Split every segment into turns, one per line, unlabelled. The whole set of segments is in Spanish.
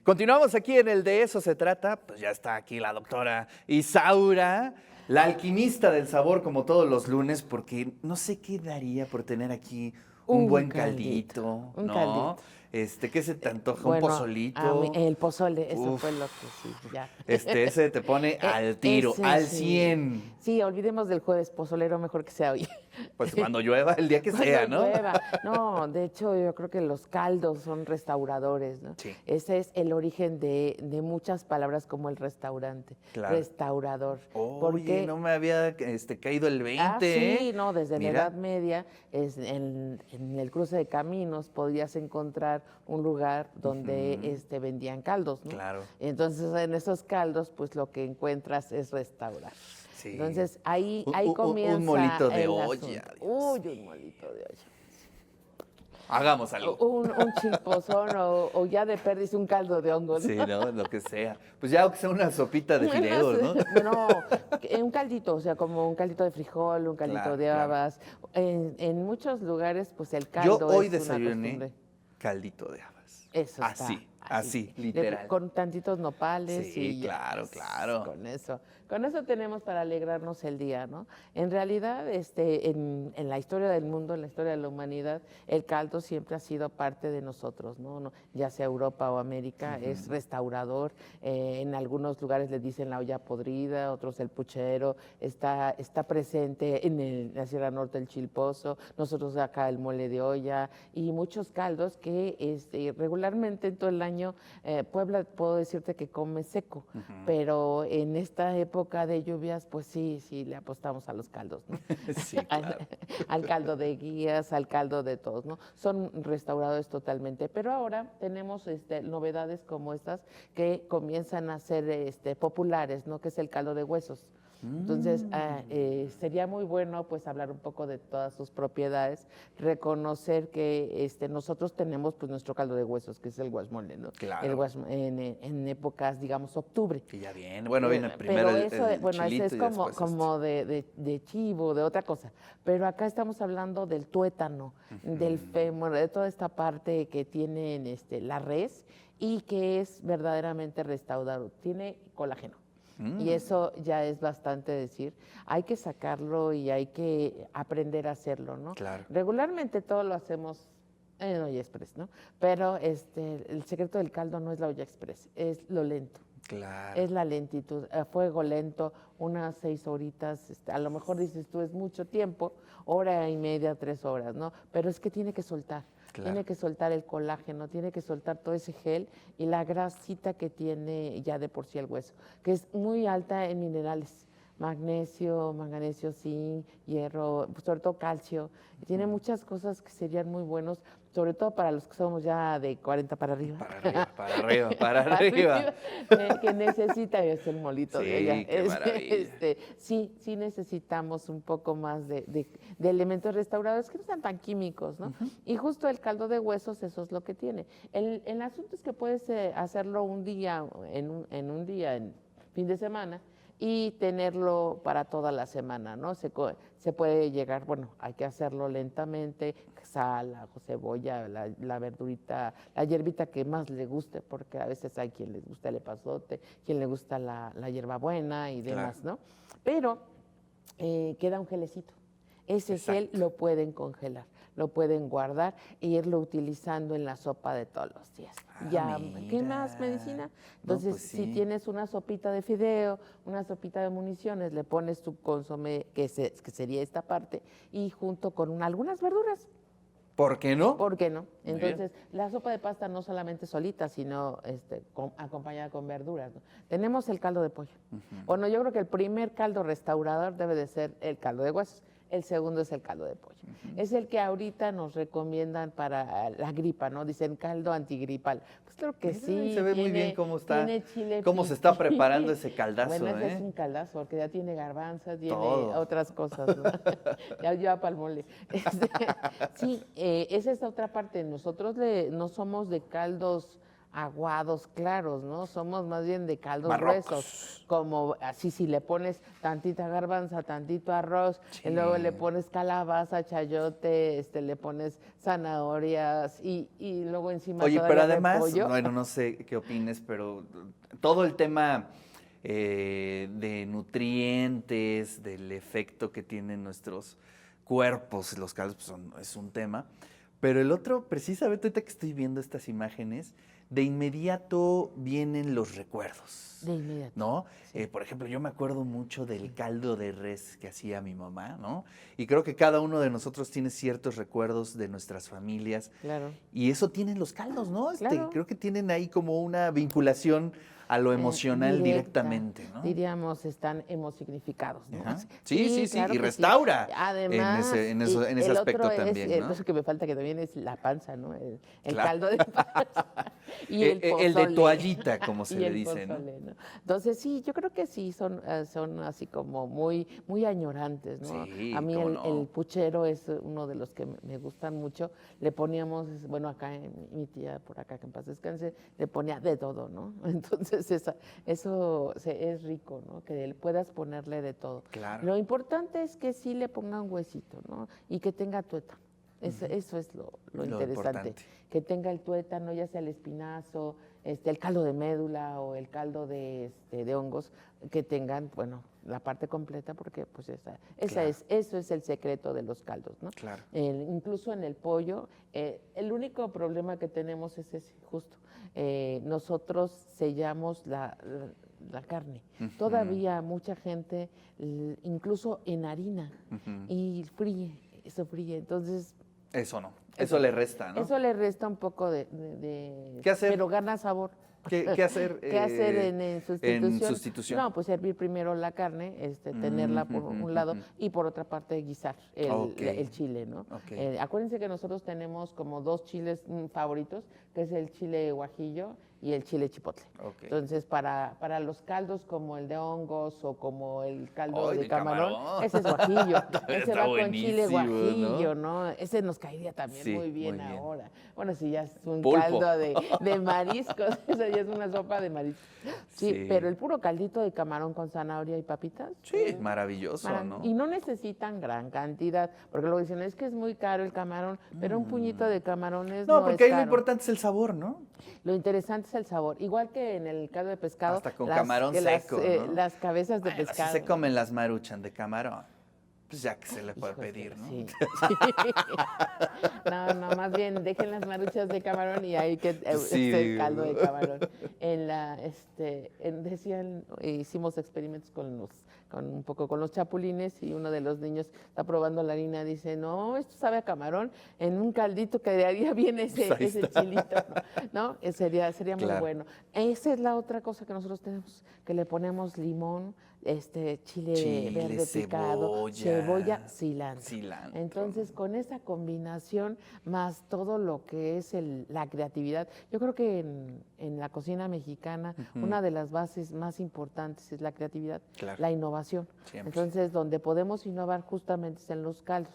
Continuamos aquí en el De Eso Se Trata. Pues ya está aquí la doctora Isaura, la alquimista del sabor, como todos los lunes, porque no sé qué daría por tener aquí un buen caldito,
Un
¿no?
caldito.
¿Qué se te antoja? ¿Un
Bueno, a mí,
pozolito?
el pozole, eso
Uf,
fue lo que sí, ya.
ese te pone al tiro,
Ese
al
sí.
100.
Sí, olvidemos del jueves pozolero, mejor que sea hoy.
Pues cuando llueva, el día que
Cuando
sea, ¿no?
llueva. No, de hecho, yo creo que los caldos son restauradores, ¿no?
Sí,
Ese es el origen de muchas palabras como el restaurante,
claro.
restaurador.
Oye,
Porque
no me había caído el 20, ¿eh?
sí, no, desde la Edad
Mira,
Media, en el cruce de caminos podías encontrar un lugar donde
ujú,
vendían caldos, ¿no?
claro,
Entonces, en esos caldos, pues lo que encuentras es restaurar.
sí.
Entonces, ahí,
Un,
ahí
un
comienza
molito de
el
olla,
asunto.
Dios
Uy, un
mío.
molito de olla.
Hagamos algo.
Un chilpozón o ya de perdiz un caldo de hongos,
Sí,
¿no?
¿no? Lo que sea. Pues ya aunque sea una sopita de fideos, ¿no?
No, un caldito, o sea, como un caldito de frijol, un caldito
Claro,
de
claro.
habas. En muchos lugares, pues el
Yo
caldo
hoy
es una
desayuné
costumbre.
caldito de habas.
Eso está
Así,
así.
así, literal.
Con tantitos nopales
Sí,
y ya.
claro, claro.
Con eso tenemos para alegrarnos el día, ¿no? En realidad, en la historia del mundo, en la historia de la humanidad, el caldo siempre ha sido parte de nosotros, ¿no? Ya sea Europa o América, es restaurador. En algunos lugares le dicen la olla podrida, otros el puchero. Está presente en la Sierra Norte el chilpozo, nosotros acá el mole de olla y muchos caldos que regularmente en todo el año Puebla puedo decirte que come seco, pero en esta época de lluvias pues sí le apostamos a los caldos, ¿no?
Sí,
al,
claro.
al caldo de guías, al caldo de todos, ¿no? Son restauradores totalmente, pero ahora tenemos novedades como estas que comienzan a ser populares, ¿no? Que es el caldo de huesos. Entonces, sería muy bueno pues hablar un poco de todas sus propiedades, reconocer que nosotros tenemos pues nuestro caldo de huesos, que es el guasmole, ¿no?
Claro.
En épocas, digamos, octubre.
Que ya viene. Bueno, viene primero
Pero eso,
el
bueno, ese
chilito
es
y
como,
después
como de chivo, de otra cosa. Pero acá estamos hablando del tuétano, del fémur, de toda esta parte que tiene la res y que es verdaderamente restaurado. Tiene colágeno. Y eso ya es bastante decir. Hay que sacarlo y hay que aprender a hacerlo, ¿no?
Claro.
Regularmente todo lo hacemos en olla express, ¿no? Pero el secreto del caldo no es la olla express, es lo lento.
Claro.
Es la lentitud, a fuego lento, unas 6 horitas, a lo mejor dices tú es mucho tiempo, hora y media, 3 horas, ¿no? Pero es que tiene que soltar.
Claro.
Tiene que soltar el colágeno, tiene que soltar todo ese gel y la grasita que tiene ya de por sí el hueso, que es muy alta en minerales, magnesio, manganesio, zinc, hierro, pues sobre todo calcio. Tiene muchas cosas que serían muy buenos, sobre todo para los que somos ya de 40 para arriba.
Para arriba, para arriba, para arriba.
Que necesita el molito de olla.
Sí, qué maravilla.
Sí necesitamos un poco más de elementos restauradores que no sean tan químicos, ¿no? Y justo el caldo de huesos, eso es lo que tiene. El asunto es que puedes hacerlo un día, en un día, en fin de semana, y tenerlo para toda la semana, ¿no? Se puede llegar, bueno, hay que hacerlo lentamente, sal, ajo, cebolla, la verdurita, la hierbita que más le guste, porque a veces hay quien les gusta el epazote, quien le gusta la hierbabuena y demás,
Claro.
¿no? Pero queda un gelecito. Ese gel
Exacto.
lo pueden congelar, lo pueden guardar e irlo utilizando en la sopa de todos los días. Ya, ¿qué más
Mira.
medicina?
No,
Entonces,
pues
si
sí.
tienes una sopita de fideo, una sopita de municiones, le pones tu consomé, que sería esta parte, y junto con algunas verduras.
¿Por qué no?
¿Por qué no?
Muy bien.
Entonces, la sopa de pasta no solamente solita, sino acompañada con verduras, ¿no? Tenemos el caldo de pollo. Bueno, yo creo que el primer caldo restaurador debe de ser el caldo de huesos. El segundo es el caldo de pollo. Es el que ahorita nos recomiendan para la gripa, ¿no? Dicen caldo antigripal. Pues creo que
Mira,
sí.
se ve muy bien cómo está,
tiene chile
cómo se está
piquín.
preparando ese caldazo,
Bueno, ese es
¿eh?
un caldazo, porque ya tiene garbanzas, tiene
Todo.
otras cosas, ¿no? Ya para el mole. Sí, esa es otra parte. Nosotros no somos de caldos aguados claros, ¿no? Somos más bien de caldos
Barrocos.
gruesos, como así si le pones tantita garbanza, tantito arroz, y luego le pones calabaza, chayote, le pones zanahorias y luego encima
Oye,
todavía
pero además,
repollo.
bueno, no sé qué opines, pero todo el tema de nutrientes, del efecto que tienen nuestros cuerpos, los caldos, pues es un tema. Pero el otro, precisamente ahorita que estoy viendo estas imágenes, de inmediato vienen los recuerdos.
De inmediato.
¿No?
Sí.
Por ejemplo, yo me acuerdo mucho del caldo de res que hacía mi mamá, ¿no? Y creo que cada uno de nosotros tiene ciertos recuerdos de nuestras familias.
Claro.
Y eso tienen los caldos, ¿no?
Claro.
Creo que tienen ahí como una vinculación a lo emocional
Directa,
directamente, ¿no?
Diríamos, están hemosignificados, ¿no?
Ajá. Sí,
claro
y
que sí.
restaura
Además,
en ese
el
aspecto
otro
también,
es,
¿no?
eso que me falta que también es la panza, ¿no? El
Claro.
caldo de panza. Y el pozole.
El de toallita, como se
Y
le
el
dice, ¿no?
pozole, ¿no? Entonces, sí, yo creo que sí, son así como muy, muy añorantes, ¿no?
Sí,
A mí
cómo no.
el puchero es uno de los que me gustan mucho. Le poníamos, bueno, acá mi tía, por acá, que en paz descanse, le ponía de todo, ¿no? Entonces, eso es rico, ¿no? Que puedas ponerle de todo.
Claro.
Lo importante es que sí le pongan huesito, ¿no? Y que tenga tuétano. Eso es lo interesante.
Importante.
Que tenga el tuétano, ya sea el espinazo, el caldo de médula o el caldo de hongos, que tengan, bueno, la parte completa, porque pues
Claro.
eso es el secreto de los caldos, ¿no?
Claro.
Incluso en el pollo, el único problema que tenemos es ese, justo. Nosotros sellamos la carne. Todavía mucha gente, incluso en harina, y se fríe. Entonces,
Eso no, eso le resta, ¿no?
eso le resta un poco de
¿Qué hacer?
pero gana sabor.
¿Qué hacer?
¿Qué hacer en sustitución?
En sustitución.
No, pues hervir primero la carne, tenerla por un lado y por otra parte guisar
Ok.
el chile, ¿no?
Ok.
Acuérdense que nosotros tenemos como dos chiles favoritos, que es el chile guajillo y el chile chipotle.
Ok.
Entonces, para los caldos como el de hongos o como el caldo
Ay,
de
de
camarón,
camarón.
ese es guajillo. Ese
Está
va con chile
buenísimo,
guajillo, ¿no? Ese nos caería también
Sí,
muy bien
muy bien.
ahora. Bueno, si ya es un
Pulpo.
caldo de mariscos, esa ya es una sopa de mariscos. Sí,
Sí.
pero el puro caldito de camarón con zanahoria y papitas.
Sí, maravilloso, ¿no?
Y no necesitan gran cantidad, porque luego dicen, es que es muy caro el camarón, pero un puñito de camarones
No,
no
porque
es
ahí lo
caro.
importante es el sabor, ¿no?
Lo interesante es el sabor. Igual que en el caldo de pescado.
Hasta con camarón seco, ¿no?
Las cabezas de
Bueno,
pescado.
si se comen las maruchan de camarón, pues ya que se le puede
Híjole,
pedir, ¿no?
Sí. No, más bien dejen las maruchas de camarón y ahí que
Sí,
el caldo
digo.
de camarón. Decían, hicimos experimentos un poco con los chapulines y uno de los niños está probando la harina, dice, no, esto sabe a camarón, en un caldito quedaría bien ese,
Pues ahí
ese
está.
chilito, ¿no? Sería muy
Claro.
bueno. Esa es la otra cosa que nosotros tenemos, que le ponemos limón, chile verde picado, cebolla, cilantro.
Cilantro.
Entonces, con esa combinación, más todo lo que es la creatividad, yo creo que en la cocina mexicana, una de las bases más importantes es la creatividad,
Claro.
la innovación.
Siempre.
Entonces, donde podemos innovar justamente es en los caldos.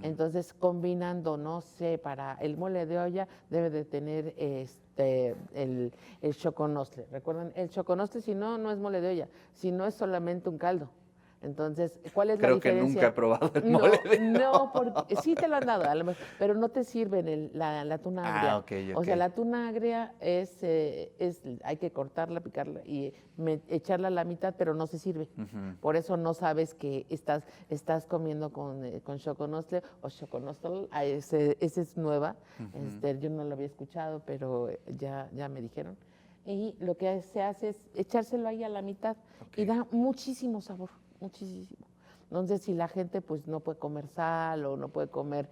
Entonces, combinando, no sé, para el mole de olla debe de tener el choconostle. ¿Recuerdan? El choconostle, si no, no es mole de olla, si no es solamente un caldo. Entonces, ¿cuál es la
Creo que
diferencia?
nunca he probado el mole de
No, porque sí te lo han dado, a lo mejor, pero no te sirven la tuna agria.
Ah, ok,
O sea,
ok.
la tuna agria hay que cortarla, picarla y echarla a la mitad, pero no se sirve. Por eso no sabes que estás comiendo con choconostle o choconostle. Ese es nueva. Yo no lo había escuchado, pero ya me dijeron. Y lo que se hace es echárselo ahí a la mitad y da muchísimo sabor, muchísimo. Entonces, si la gente pues no puede comer sal o no puede comer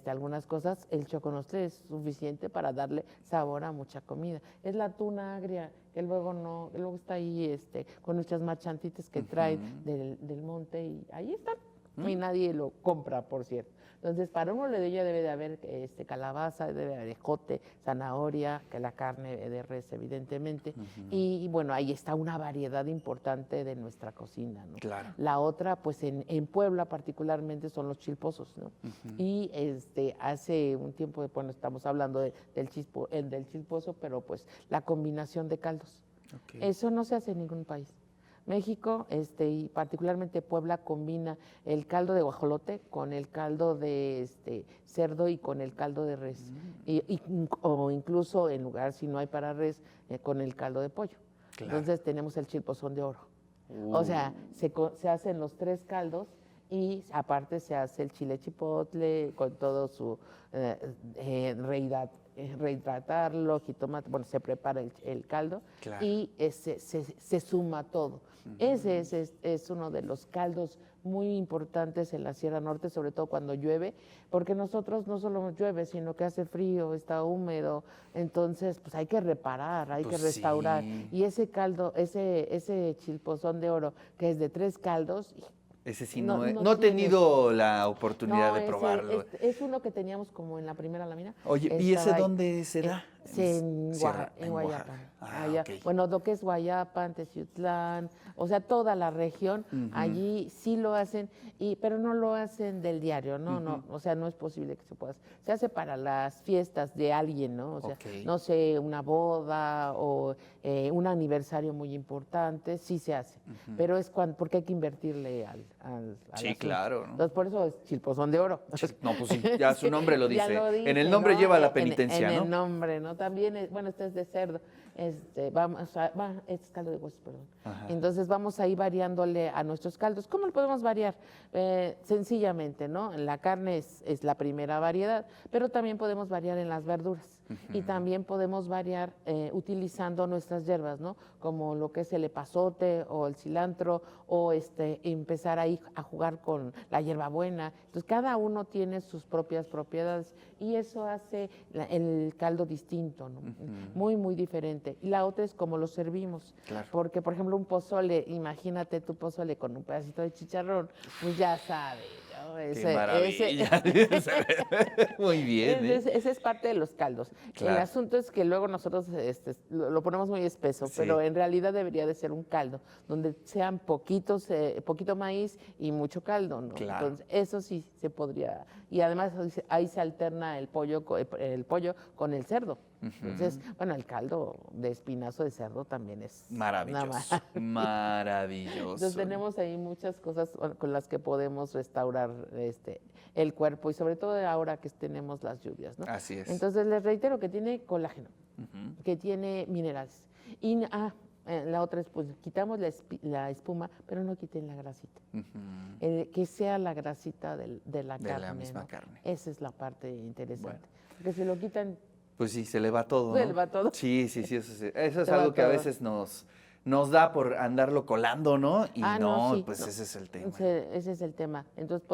algunas cosas, el choconostle es suficiente para darle sabor a mucha comida. Es la tuna agria, que luego está ahí con nuestras marchantitas que traen del monte y ahí están. Y nadie lo compra, por cierto. Entonces, para un mole de olla debe de haber calabaza, debe de haber ejote, zanahoria, que la carne de res, evidentemente. Y bueno, ahí está una variedad importante de nuestra cocina, ¿no?
Claro.
La otra, pues en Puebla particularmente, son los chilposos, ¿no? Y hace un tiempo, bueno, estamos hablando del chilposo, pero pues la combinación de caldos.
Ok.
Eso no se hace en ningún país. México, y particularmente Puebla, combina el caldo de guajolote con el caldo de cerdo y con el caldo de res. O incluso en lugar, si no hay para res, con el caldo de pollo.
Claro.
Entonces tenemos el chilpozón de oro. O sea, se hacen los tres caldos y aparte se hace el chile chipotle con todo su rehidratarlo, jitomate, bueno, se prepara el caldo.
Claro.
Y se suma todo. Ese es uno de los caldos muy importantes en la Sierra Norte, sobre todo cuando llueve, porque nosotros no solo llueve, sino que hace frío, está húmedo, entonces pues hay que reparar, hay
Pues
que restaurar.
sí.
Y ese caldo, ese chilpozón de oro, que es de 3 caldos,
Ese sí
No-
no he,
no
no he
tiene-
tenido la oportunidad de
ese
probarlo.
es uno que teníamos como en la primera lámina.
Oye, ¿y ese
Estaba ahí.
dónde se da?
En
En
Guayapan.
Oaxaca. Ah,
Allá.
ok.
Bueno, lo que es Guayapan, Teciutlán, o sea, toda la región, allí sí lo hacen, pero no lo hacen del diario, no, o sea, no es posible que se pueda hacer. Se hace para las fiestas de alguien, ¿no? O sea,
Ok.
no sé, una boda o un aniversario muy importante, sí se hace, pero es porque hay que invertirle al
Sí,
asunto.
claro, ¿no?
Entonces, por eso es chilpozón de oro.
No, pues sí, ya su nombre lo
Ya
dice.
lo
En el
dice,
nombre
¿no?
lleva la penitencia,
en
¿no?
el nombre, ¿no? También, bueno, este es de cerdo, este es caldo de huesos, perdón.
Ajá.
Entonces vamos a ir variándole a nuestros caldos. ¿Cómo lo podemos variar? Sencillamente, ¿no? La carne es la primera variedad, pero también podemos variar en las verduras. Y también podemos variar utilizando nuestras hierbas, ¿no? Como lo que es el epazote o el cilantro, o empezar ahí a jugar con la hierbabuena. Entonces, cada uno tiene sus propias propiedades y eso hace el caldo distinto, ¿no? Muy, muy diferente. Y la otra es cómo lo servimos.
Claro.
Porque, por ejemplo, un pozole, imagínate tu pozole con un pedacito de chicharrón, pues ya sabes, ¿no?
Qué maravilla. Muy bien, ¿eh?
Ese es parte de los caldos.
Claro.
El asunto es que luego nosotros lo ponemos muy espeso,
Sí.
pero en realidad debería de ser un caldo, donde sean poquito maíz y mucho caldo, ¿no?
Claro.
Entonces, eso sí se podría. Y además ahí se alterna el pollo con el cerdo. Entonces, bueno, el caldo de espinazo de cerdo también es una
Maravilloso. Maravilloso.
Entonces tenemos ahí muchas cosas con las que podemos restaurar el cuerpo y sobre todo ahora que tenemos las lluvias, ¿no?
Así es.
Entonces les reitero que tiene colágeno, que tiene minerales. Y la otra es, pues quitamos la espuma, pero no quiten la grasita. Que sea la grasita de la carne.
la misma
¿no?
carne.
Esa es la parte interesante.
Bueno.
Porque si lo quitan,
Pues sí, se le va todo,
se
¿no?
le va todo.
Sí, eso es
Se va
algo que a
todo.
veces nos da por andarlo colando, ¿no? Y
sí,
pues
no.
ese es el tema.
Ese es el tema. Entonces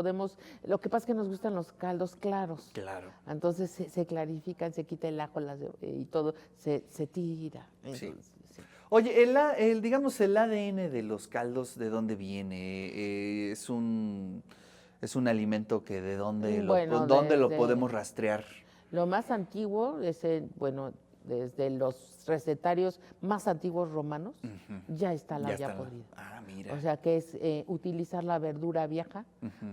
lo que pasa es que nos gustan los caldos claros.
Claro.
Entonces se clarifican, se quita el ajo y todo, se tira.
Sí.
Entonces, sí.
Oye, digamos, el ADN de los caldos, ¿de dónde viene? Es un alimento que de dónde
Bueno,
dónde lo
desde-
podemos rastrear.
Lo más antiguo es, desde los recetarios más antiguos romanos, ya está la
Ya
olla
está la-
podrida.
Ah, mira.
O sea, que es utilizar la verdura vieja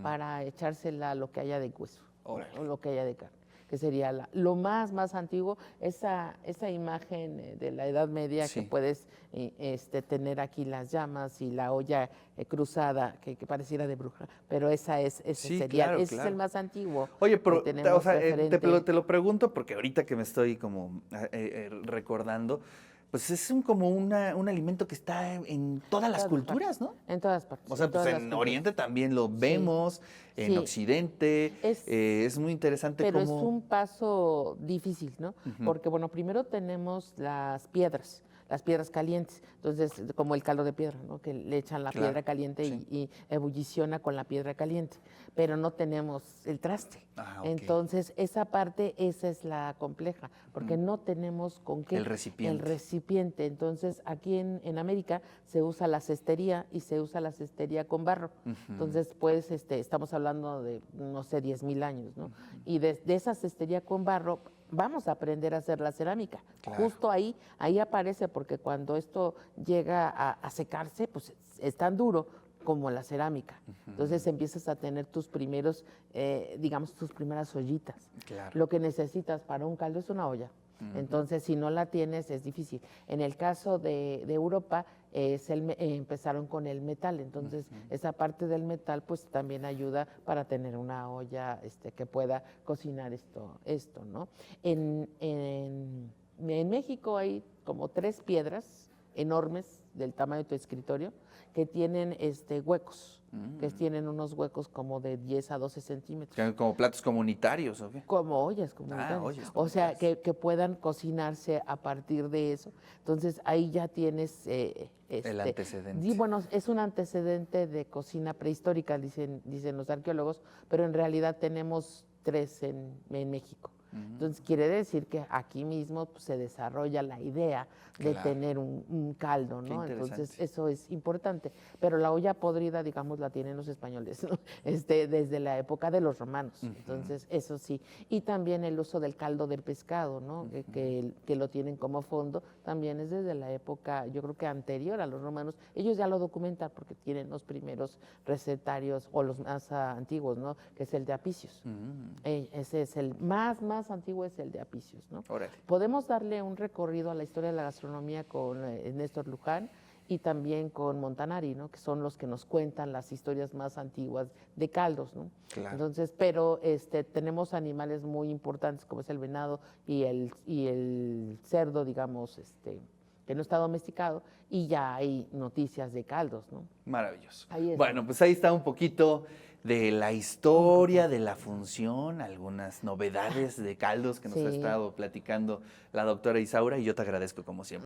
para echársela a lo que haya de hueso,
Órale.
o lo que haya de carne, que sería lo más antiguo, esa imagen de la Edad Media
Sí.
que puedes tener aquí las llamas y la olla cruzada, que pareciera de bruja, pero ese
Sí,
sería,
claro,
ese es
claro.
el más antiguo.
Oye,
que
pero
tenemos
o sea,
referente.
te lo pregunto porque ahorita que me estoy como recordando, pues es como un alimento que está en todas las
Todas
culturas, ¿no?
En todas partes.
O sea, pues
todas las
en
culturas.
Oriente también lo vemos, en
Sí.
Occidente,
Es-
es muy interesante
Pero
cómo...
es un paso difícil, ¿no? Porque, bueno, primero tenemos las piedras. las piedras calientes. Entonces, como el caldo de piedra, ¿no? Que le echan la
Claro,
piedra caliente
sí.
y ebulliciona con la piedra caliente, pero no tenemos el traste.
Ah, ok.
Entonces, esa parte, esa es la compleja, porque no tenemos con qué.
El recipiente.
El recipiente. Entonces, aquí en América se usa la cestería y se usa la cestería con barro. Entonces, pues, estamos hablando de, no sé, 10,000 años, ¿no? Y de esa cestería con barro vamos a aprender a hacer la cerámica.
Claro.
Justo ahí aparece, porque cuando esto llega a secarse, pues es tan duro como la cerámica. Entonces empiezas a tener tus primeros, digamos, tus primeras ollitas.
Claro.
Lo que necesitas para un caldo es una olla. Entonces, si no la tienes, es difícil. En el caso de Europa, empezaron con el metal. Entonces, esa parte del metal, pues también ayuda para tener una olla que pueda cocinar esto, ¿no? En México hay como 3 piedras enormes del tamaño de tu escritorio que tienen huecos, que tienen unos huecos como de 10 a 12 centímetros.
¿Como platos comunitarios o qué?
Como ollas comunitarias.
ollas
O sea,
comunitarias.
que puedan cocinarse a partir de eso. Entonces, ahí ya tienes...
El antecedente.
Y bueno, es un antecedente de cocina prehistórica, dicen los arqueólogos, pero en realidad tenemos 3 en México. Entonces, quiere decir que aquí mismo pues, se desarrolla la idea de
Claro.
tener un caldo,
Qué
¿no?
interesante.
Entonces, eso es importante. Pero la olla podrida, digamos, la tienen los españoles, ¿no? Desde la época de los romanos. Entonces, eso sí. Y también el uso del caldo del pescado, ¿no? Que lo tienen como fondo, también es desde la época, yo creo que anterior a los romanos. Ellos ya lo documentan porque tienen los primeros recetarios, o los más antiguos, ¿no? Que es el de Apicius. Ese es el más antiguo, es el de Apicius, ¿no?
Órale.
Podemos darle un recorrido a la historia de la gastronomía con Néstor Luján y también con Montanari, ¿no? Que son los que nos cuentan las historias más antiguas de caldos, ¿no?
Claro.
Entonces, pero tenemos animales muy importantes como es el venado y el cerdo, digamos, que no está domesticado, y ya hay noticias de caldos, ¿no?
Maravilloso.
Ahí está.
Bueno, pues ahí está un poquito de la historia, de la función, algunas novedades de caldos que nos
Sí.
ha estado platicando la doctora Isaura, y yo te agradezco como siempre.